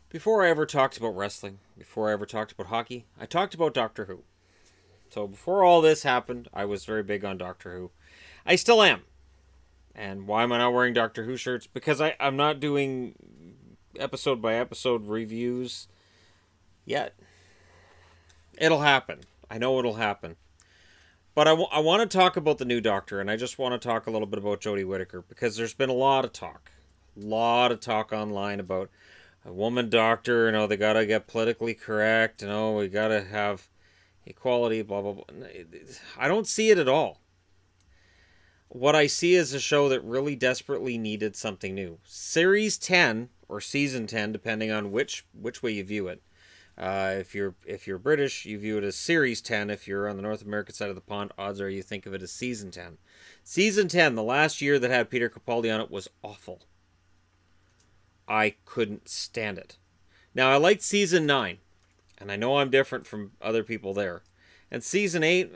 Before I ever talked about wrestling, before I ever talked about hockey, I talked about Doctor Who. So before all this happened, I was very big on Doctor Who. I still am. And why am I not wearing Doctor Who shirts? Because I'm not doing episode by episode reviews yet. It'll happen. I know it'll happen. But I want to talk about the new Doctor, and I just want to talk a little bit about Jodie Whittaker, because there's been a lot of talk. A lot of talk online about a woman doctor, they gotta get politically correct, we gotta have equality, blah, blah, blah. I don't see it at all. What I see is a show that really desperately needed something new. Series 10, or Season 10, depending on which way you view it. If you're British, you view it as Series 10. If you're on the North American side of the pond, odds are you think of it as Season 10. Season 10, the last year that had Peter Capaldi on it, was awful. I couldn't stand it. Now, I liked Season 9, and I know I'm different from other people there. And Season 8,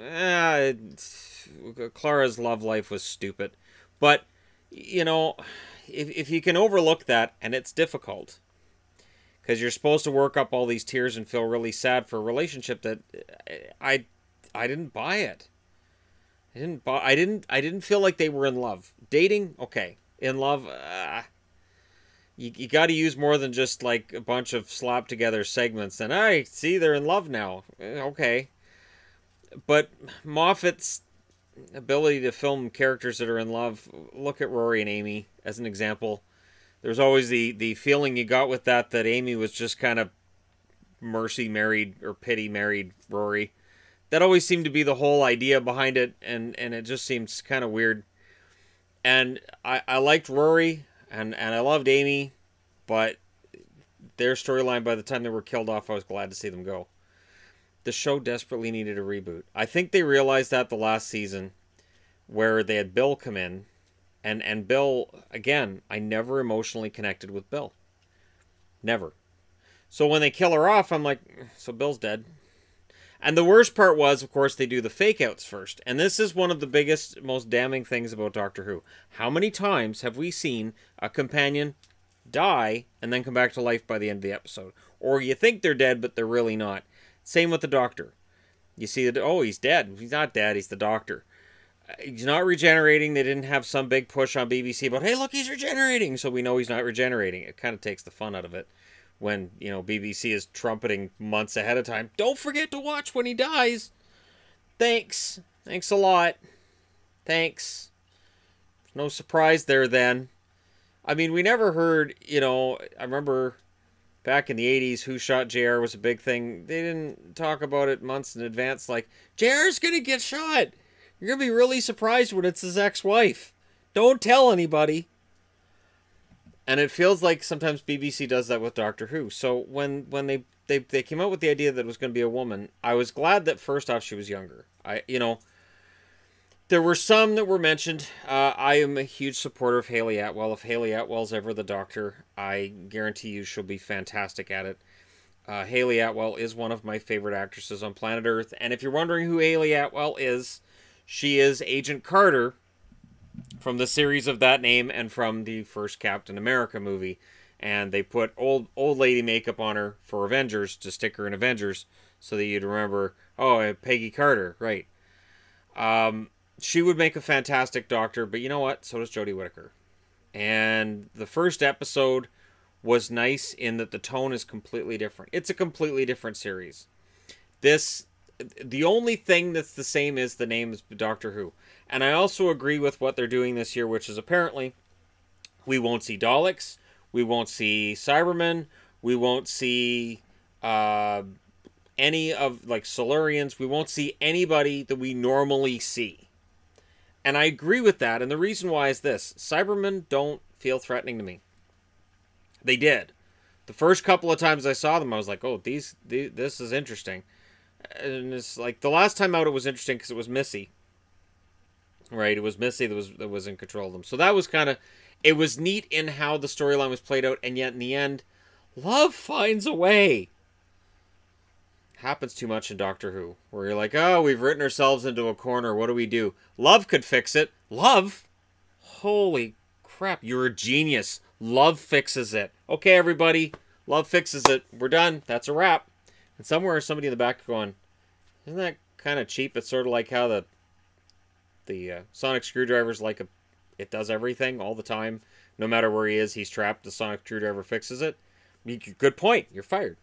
Clara's love life was stupid. But, if you can overlook that, and it's difficult, because you're supposed to work up all these tears and feel really sad for a relationship that I didn't buy it. I didn't feel like they were in love. Dating, okay. In love, you got to use more than just like a bunch of slapped together segments. And I see they're in love now. Okay. But Moffat's ability to film characters that are in love, look at Rory and Amy as an example. There's always the feeling you got with that Amy was just kind of mercy married or pity married Rory. That always seemed to be the whole idea behind it, and it just seems kind of weird. And I liked Rory, and I loved Amy, but their storyline, by the time they were killed off, I was glad to see them go. The show desperately needed a reboot. I think they realized that the last season, where they had Bill come in, and Bill, again, I never emotionally connected with Bill. Never. So when they kill her off, I'm like, so Bill's dead. And the worst part was, of course, they do the fake outs first. And this is one of the biggest, most damning things about Doctor Who. How many times have we seen a companion die and then come back to life by the end of the episode? Or you think they're dead, but they're really not. Same with the Doctor. You see that, oh, he's dead. He's not dead, he's the Doctor. He's not regenerating. They didn't have some big push on BBC about, hey, look, he's regenerating. So we know he's not regenerating. It kind of takes the fun out of it when, BBC is trumpeting months ahead of time. Don't forget to watch when he dies. Thanks. Thanks a lot. Thanks. No surprise there then. I mean, we never heard, I remember back in the 80s, Who Shot JR was a big thing. They didn't talk about it months in advance like, JR's going to get shot. You're going to be really surprised when it's his ex-wife. Don't tell anybody. And it feels like sometimes BBC does that with Doctor Who. So when they came out with the idea that it was going to be a woman, I was glad that first off she was younger. There were some that were mentioned. I am a huge supporter of Hayley Atwell. If Hayley Atwell's ever the Doctor, I guarantee you she'll be fantastic at it. Hayley Atwell is one of my favorite actresses on planet Earth. And if you're wondering who Hayley Atwell is, she is Agent Carter from the series of that name and from the first Captain America movie. And they put old lady makeup on her for Avengers to stick her in Avengers so that you'd remember, oh, Peggy Carter, right. She would make a fantastic Doctor, but you know what? So does Jodie Whittaker. And the first episode was nice in that the tone is completely different. It's a completely different series. The only thing that's the same is the name is Doctor Who. And I also agree with what they're doing this year, which is apparently we won't see Daleks, we won't see Cybermen, we won't see any of, like, Silurians, we won't see anybody that we normally see. And I agree with that, and the reason why is this. Cybermen don't feel threatening to me. They did. The first couple of times I saw them, I was like, oh, this is interesting. And it's like, the last time out it was interesting because it was Missy. Right, it was Missy that was in control of them. So that was kind of, it was neat in how the storyline was played out, and yet in the end, love finds a way. Happens too much in Doctor Who, where you're like, oh, we've written ourselves into a corner, what do we do? Love could fix it. Love? Holy crap, you're a genius. Love fixes it. Okay, everybody, Love fixes it. We're done. That's a wrap. And somewhere somebody in the back going, isn't that kind of cheap? It's sort of like how the sonic screwdriver's like it does everything all the time. No matter where he is, he's trapped. The sonic screwdriver fixes it. Good point. You're fired.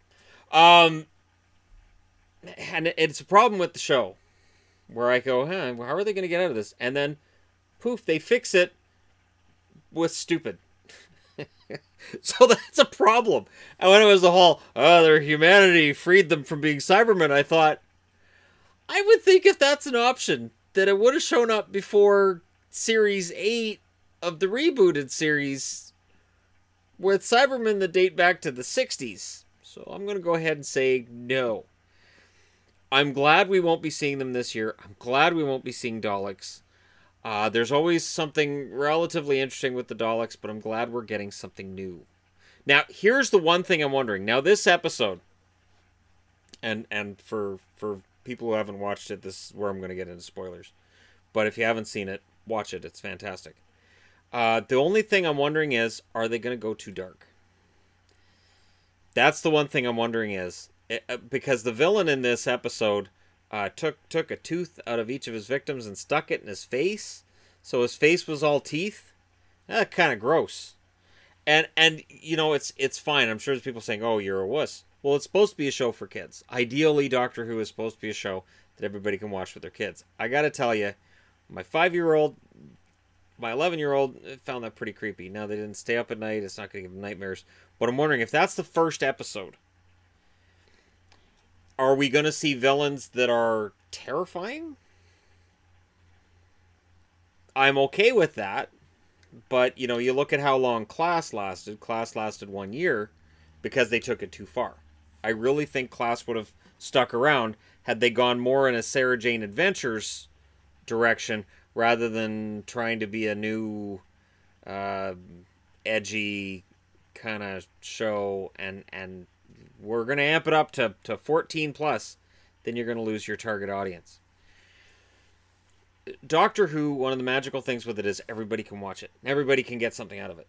And it's a problem with the show where I go, how are they going to get out of this? And then, poof, they fix it with stupid. So that's a problem. And when it was the whole, their humanity freed them from being Cybermen, I thought, I would think if that's an option, that it would have shown up before Series 8 of the rebooted series with Cybermen that date back to the 60s. So I'm going to go ahead and say no. I'm glad we won't be seeing them this year. I'm glad we won't be seeing Daleks. There's always something relatively interesting with the Daleks, but I'm glad we're getting something new. Now, here's the one thing I'm wondering. Now, this episode, and for people who haven't watched it, this is where I'm going to get into spoilers. But if you haven't seen it, watch it. It's fantastic. The only thing I'm wondering is, are they going to go too dark? That's the one thing I'm wondering is, because the villain in this episode took a tooth out of each of his victims and stuck it in his face, so his face was all teeth. Kind of gross. And you know, it's fine. I'm sure there's people saying, "Oh, you're a wuss." Well, it's supposed to be a show for kids. Ideally, Doctor Who is supposed to be a show that everybody can watch with their kids. I got to tell you, my 5-year-old, my 11-year-old found that pretty creepy. Now, they didn't stay up at night. It's not going to give them nightmares. But I'm wondering if that's the first episode. Are we going to see villains that are terrifying? I'm okay with that. But, you know, you look at how long Class lasted. Class lasted 1 year because they took it too far. I really think Class would have stuck around had they gone more in a Sarah Jane Adventures direction rather than trying to be a new edgy kind of show, and we're going to amp it up to 14 plus, then you're going to lose your target audience. Doctor Who, one of the magical things with it is everybody can watch it. Everybody can get something out of it.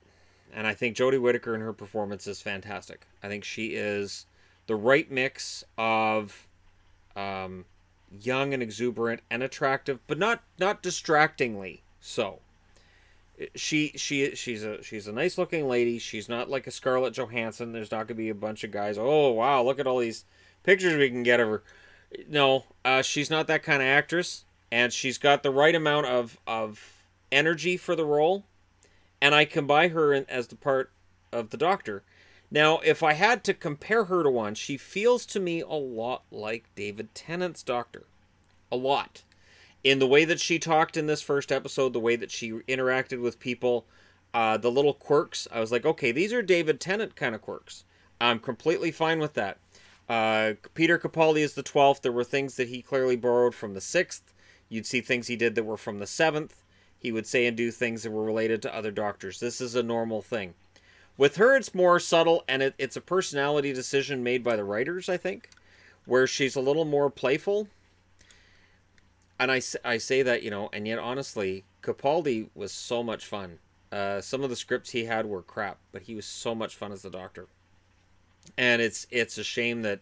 And I think Jodie Whittaker and her performance is fantastic. I think she is the right mix of young and exuberant and attractive, but not distractingly so. She's a nice looking lady. She's not like a Scarlett Johansson. There's not going to be a bunch of guys, oh wow, look at all these pictures we can get of her. No, she's not that kind of actress, and she's got the right amount of energy for the role, and I can buy her as the part of the Doctor. Now, if I had to compare her to one, she feels to me a lot like David Tennant's Doctor. A lot. In the way that she talked in this first episode, the way that she interacted with people, the little quirks, I was like, okay, these are David Tennant kind of quirks. I'm completely fine with that. Peter Capaldi is the 12th. There were things that he clearly borrowed from the 6th. You'd see things he did that were from the 7th. He would say and do things that were related to other Doctors. This is a normal thing. With her, it's more subtle, and it's a personality decision made by the writers, I think, where she's a little more playful. And I say that, you know, and yet, honestly, Capaldi was so much fun. Some of the scripts he had were crap, but he was so much fun as the Doctor. And it's a shame that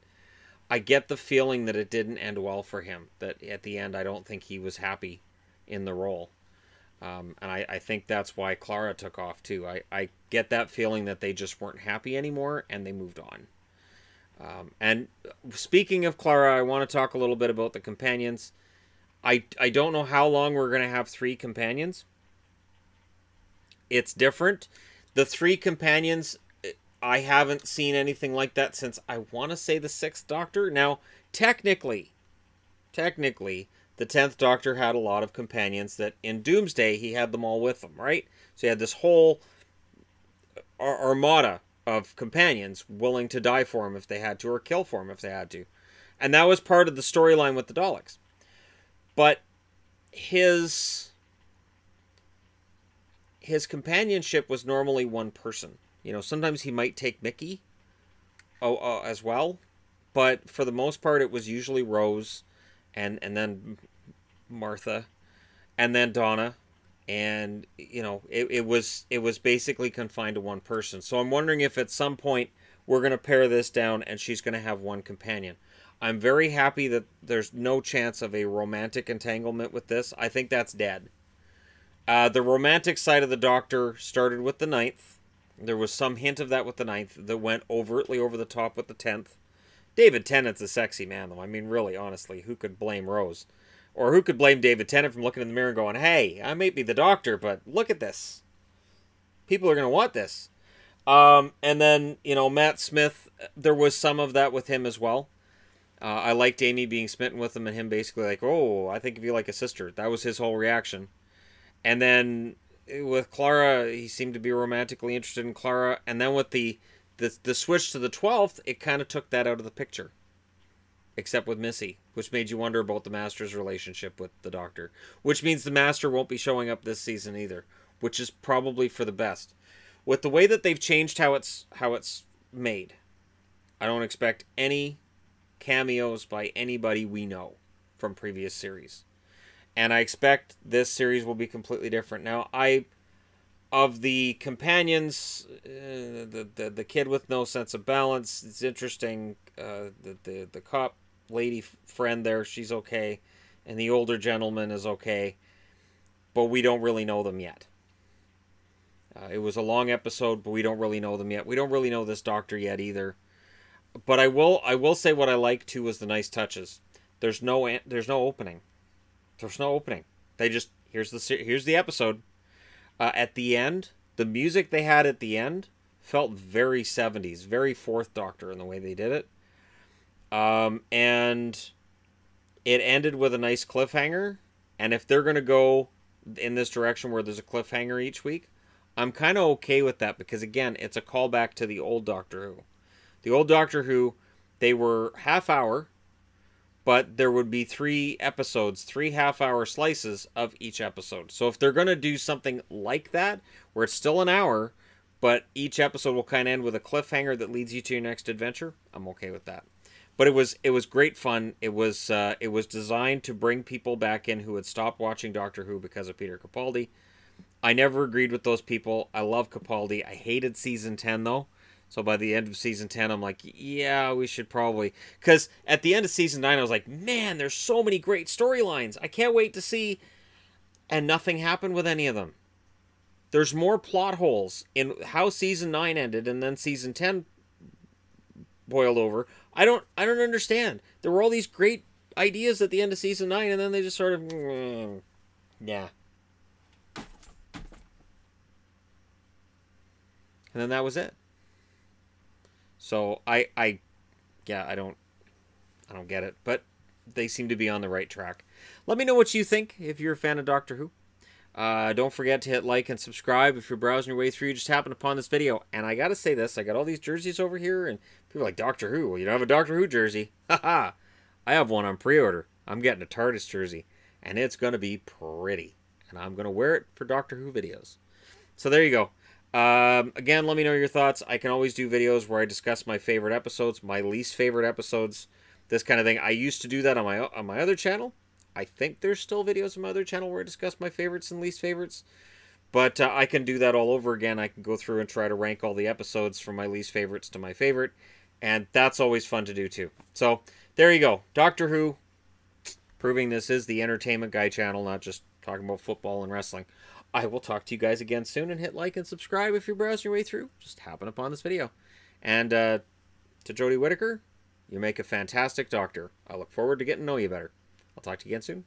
I get the feeling that it didn't end well for him. That at the end, I don't think he was happy in the role. And I think that's why Clara took off, too. I get that feeling that they just weren't happy anymore, and they moved on. And speaking of Clara, I want to talk a little bit about the companions. I don't know how long we're going to have 3 companions. It's different. The 3 companions, I haven't seen anything like that since, I want to say, the 6th Doctor. Now, technically, the 10th Doctor had a lot of companions that in Doomsday, he had them all with him, right? So he had this whole armada of companions willing to die for him if they had to, or kill for him if they had to. And that was part of the storyline with the Daleks. But his companionship was normally one person. You know, sometimes he might take Mickey as well. But for the most part, it was usually Rose, and then Martha, and then Donna, and you know, it was basically confined to one person. So I'm wondering if at some point we're going to pare this down and she's going to have one companion. I'm very happy that there's no chance of a romantic entanglement with this. I think that's dead. The romantic side of the Doctor started with the 9th. There was some hint of that with the 9th that went overtly over the top with the 10th. David Tennant's a sexy man, though. I mean, really, honestly, who could blame Rose? Or who could blame David Tennant from looking in the mirror and going, hey, I may be the Doctor, but look at this. People are going to want this. And then, you know, Matt Smith, there was some of that with him as well. I liked Amy being smitten with him and him basically like, oh, I think of you like a sister. That was his whole reaction. And then with Clara, he seemed to be romantically interested in Clara. And then with the switch to the 12th, it kind of took that out of the picture. Except with Missy, which made you wonder about the Master's relationship with the Doctor. Which means the Master won't be showing up this season either. Which is probably for the best. With the way that they've changed how it's made, I don't expect any cameos by anybody we know from previous series. And I expect this series will be completely different. Now, of the companions, the kid with no sense of balance, it's interesting. The cop lady friend there, she's okay. And the older gentleman is okay. But we don't really know them yet. It was a long episode, but we don't really know them yet. We don't really know this Doctor yet either. But I will say what I like too was the nice touches. There's no opening. There's no opening. They just here's the episode. At the end, the music they had at the end felt very 70s, very Fourth Doctor in the way they did it. And it ended with a nice cliffhanger. And if they're gonna go in this direction where there's a cliffhanger each week, I'm kind of okay with that because again, it's a callback to the old Doctor Who. The old Doctor Who, they were half hour. But there would be 3 episodes, 3 half-hour slices of each episode. So if they're going to do something like that, where it's still an hour, but each episode will kind of end with a cliffhanger that leads you to your next adventure, I'm okay with that. But it was great fun. It was designed to bring people back in who had stopped watching Doctor Who because of Peter Capaldi. I never agreed with those people. I love Capaldi. I hated season 10 though. So by the end of season 10, I'm like, yeah, we should probably... Because at the end of season 9, I was like, man, there's so many great storylines. I can't wait to see... And nothing happened with any of them. There's more plot holes in how season 9 ended and then season 10 boiled over. I don't understand. There were all these great ideas at the end of season 9 and then they just sort of... yeah. And then that was it. So I don't get it, but they seem to be on the right track. Let me know what you think if you're a fan of Doctor Who. Don't forget to hit like and subscribe if you're browsing your way through. You just happened upon this video, and I gotta say this: I got all these jerseys over here, and people are like Doctor Who. Well, you don't have a Doctor Who jersey? Haha! I have one on pre-order. I'm getting a TARDIS jersey, and it's gonna be pretty, and I'm gonna wear it for Doctor Who videos. So there you go. Again, let me know your thoughts. I can always do videos where I discuss my favorite episodes, my least favorite episodes, this kind of thing. I used to do that on my other channel. I think there's still videos on my other channel where I discuss my favorites and least favorites. But I can do that all over again. I can go through and try to rank all the episodes from my least favorites to my favorite. And that's always fun to do too. So, there you go. Doctor Who, proving this is the Entertainment Guy channel, not just talking about football and wrestling. I will talk to you guys again soon, and hit like and subscribe if you're browsing your way through. Just happen upon this video. And to Jodie Whittaker, you make a fantastic Doctor. I look forward to getting to know you better. I'll talk to you again soon.